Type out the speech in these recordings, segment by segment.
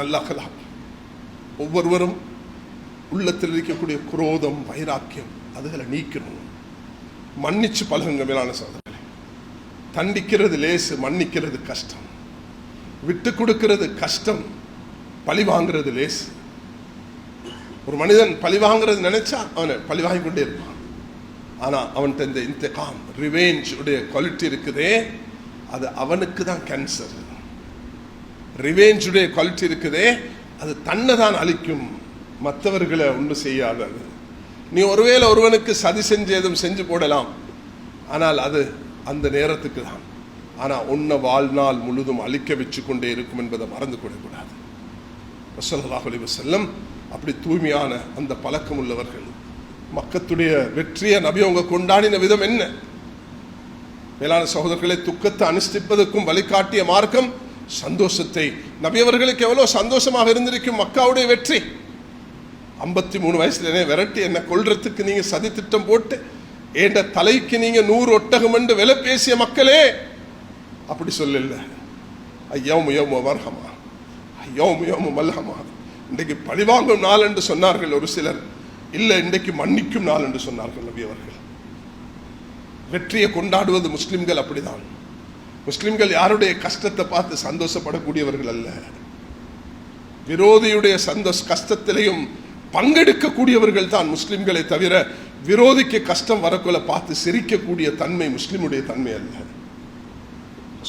நல்ல அகலாக். ஒவ்வொருவரும் உள்ளத்தில் இருக்கக்கூடிய குரோதம், வைராக்கியம் அதுகளை நீக்கணும். மன்னிச்சு பழகுங்க மேலான சகோதரர்களே. தண்டிக்கிறது லேசு, மன்னிக்கிறது கஷ்டம். விட்டு கொடுக்கிறது கஷ்டம், பழி வாங்குறது லேசு. ஒரு மனிதன் பழி வாங்குறது நினைச்சா அவனை பழி வாங்கி கொண்டே இருப்பான். ஆனா அவன்கிட்ட இந்த இன்தகாம், ரிவெஞ்ச் உடைய குவாலிட்டி இருக்குதே, அது அவனுக்கு தான் கேன்சர். ரிவெஞ்ச் உடைய குவாலிட்டி இருக்குதே, அது தன்னை தான் அழிக்கும், மற்றவர்களை ஒன்றும் செய்யாதது. நீ ஒருவேளை ஒருவனுக்கு சதி செஞ்சு எதுவும் செஞ்சு போடலாம், ஆனால் அது அந்த நேரத்துக்கு தான். ஆனால் உன்னை வாழ்நாள் முழுதும் அழிக்க வச்சு கொண்டே இருக்கும் என்பதை மறந்து கொள்ளக்கூடாது. ஸல்லல்லாஹு அலைஹி வஸல்லம் அப்படி தூய்மையான அந்த பழக்கம் உள்ளவர்கள். மக்கத்துடைய வெற்றியை நபி அவங்க கொண்டாடின விதம் என்ன? மேலான சகோதரர்களை, துக்கத்தை அனுஷ்டிப்பதற்கும் வழிகாட்டிய மார்க்கம் சந்தோஷத்தை. நபி அவர்களுக்கு எவ்வளவு சந்தோஷமாக இருந்திருக்கும் மக்காவுடைய வெற்றி. 53 வயசுல விரட்டி என்ன கொல்றதுக்கு நீங்க சதி திட்டம் போட்டு ஏண்ட தலைக்கு நீங்க 100 ஒட்டகம் என்று விலை பேசிய மக்களே அப்படி சொல்லல. ஐயோம் யோமோ வர்ஹமா, ஐயோம் யோமோ மல்ஹமா. இன்றைக்கு பழிவாங்கும் நாள் என்று சொன்னார்கள் ஒரு சிலர், இல்லை இன்றைக்கு மன்னிக்கும் நாள் என்று சொன்னார்கள் நபி அவர்கள். வெற்றியை கொண்டாடுவது முஸ்லிம்கள் அப்படிதான். முஸ்லிம்கள் யாருடைய கஷ்டத்தை பார்த்து சந்தோஷப்படக்கூடியவர்கள் அல்ல. விரோதியுடைய கஷ்டத்திலையும் பங்கெடுக்கக்கூடியவர்கள் தான் முஸ்லிம்களை தவிர, விரோதிக்கு கஷ்டம் வரக்குள்ள பார்த்து சிரிக்கக்கூடிய தன்மை முஸ்லிமுடைய தன்மை அல்ல.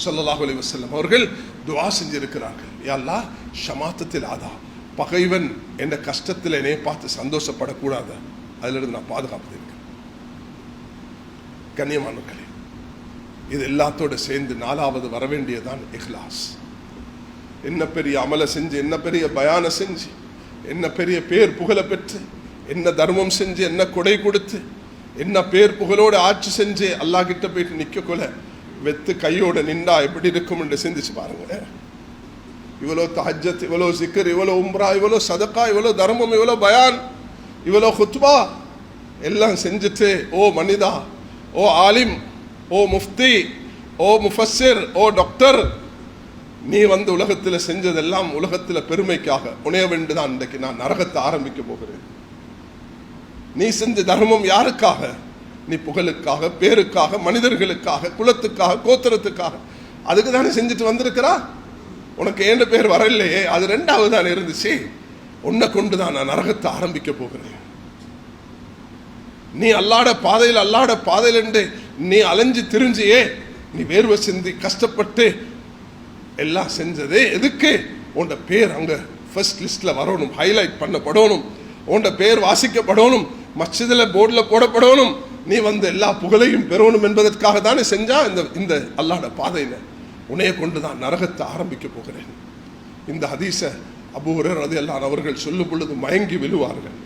ஸல்லல்லாஹு அலைஹி வஸல்லம் அவர்கள் துஆ செஞ்சிருக்கிறார்கள், யா அல்லாஹ் ஷமாத்தத்தில் ஆதா, பகைவன் என்ற கஷ்டத்தில் என்னை பார்த்து சந்தோஷப்படக்கூடாது, அதிலிருந்து நான் பாதுகாப்பு இருக்கேன். கண்ணியமானவர்களே, இது எல்லாத்தோடு சேர்ந்து 4வது வரவேண்டியதான் இஹ்லாஸ். என்ன பெரிய அமலை செஞ்சு, என்ன பெரிய பயான செஞ்சு, என்ன பெரிய பேர் புகழ பெற்று, என்ன தர்மம் செஞ்சு, என்ன கொடை கொடுத்து, என்ன பேர் புகழோடு ஆட்சி செஞ்சு அல்லாஹ் கிட்ட போயிட்டு நிக்க கொள்ள வெத்து கையோட நின்றா எப்படி இருக்கும் என்று சிந்திச்சு பாருங்க. இவ்வளோ தஹஜ்ஜத், இவ்வளோ ஜிக்ர், இவ்வளோ உம்ரா, இவ்வளோ சதக்கா, இவ்வளோ தர்மம், இவ்வளோ பயான், இவ்வளோ குத்பா எல்லாம் செஞ்சுட்டு, ஓ மனிதா, ஓ ஆலிம், ஓ முஃப்தி, ஓ முஃபஸ்ஸிர், ஓ டாக்டர், நீ வந்து உலகத்தில் செஞ்சதெல்லாம் உலகத்தில் பெருமைக்காக உணைய வேண்டுதான். இன்றைக்கு நான் நரகத்தை ஆரம்பிக்க போகிறேன். நீ செஞ்ச தர்மம் யாருக்காக? நீ புகழுக்காக, பேருக்காக, மனிதர்களுக்காக, குலத்துக்காக, கோத்திரத்துக்காக, அதுக்கு தானே செஞ்சுட்டு வந்திருக்கிறா. உனக்கு ஏண்ட பேர் வரலையே, அது 2வது தான் இருந்துச்சு. உன்னை கொண்டு தான் நான் நரகத்தை ஆரம்பிக்க போகிறேன். நீ அல்லாட பாதையில் என்று நீ அலைஞ்சு திரிஞ்சியே, நீ வேர்வை சிந்தி கஷ்டப்பட்டு எல்லாம் செஞ்சதே எதுக்கு? உன்ட பேர் அங்க ஃபர்ஸ்ட் லிஸ்ட்ல வரணும், ஹைலைட் பண்ணப்படணும், உன்ட பேர் வாசிக்கப்படணும், மஸ்ஜிதில் போர்டில் போடப்படணும், நீ வந்து எல்லா புகழையும் பெறணும் என்பதற்காக தானே செஞ்சா. இந்த அல்லாஹ்ட பாதையில உன்னைய கொண்டு தான் நரகத்தை ஆரம்பிக்க போகிறேன். இந்த ஹதீஸை அபூ ஹுரைரா ரலியல்லாஹு அன்ஹு அவர்கள் சொல்லும் பொழுது மயங்கி விழுவார்கள்.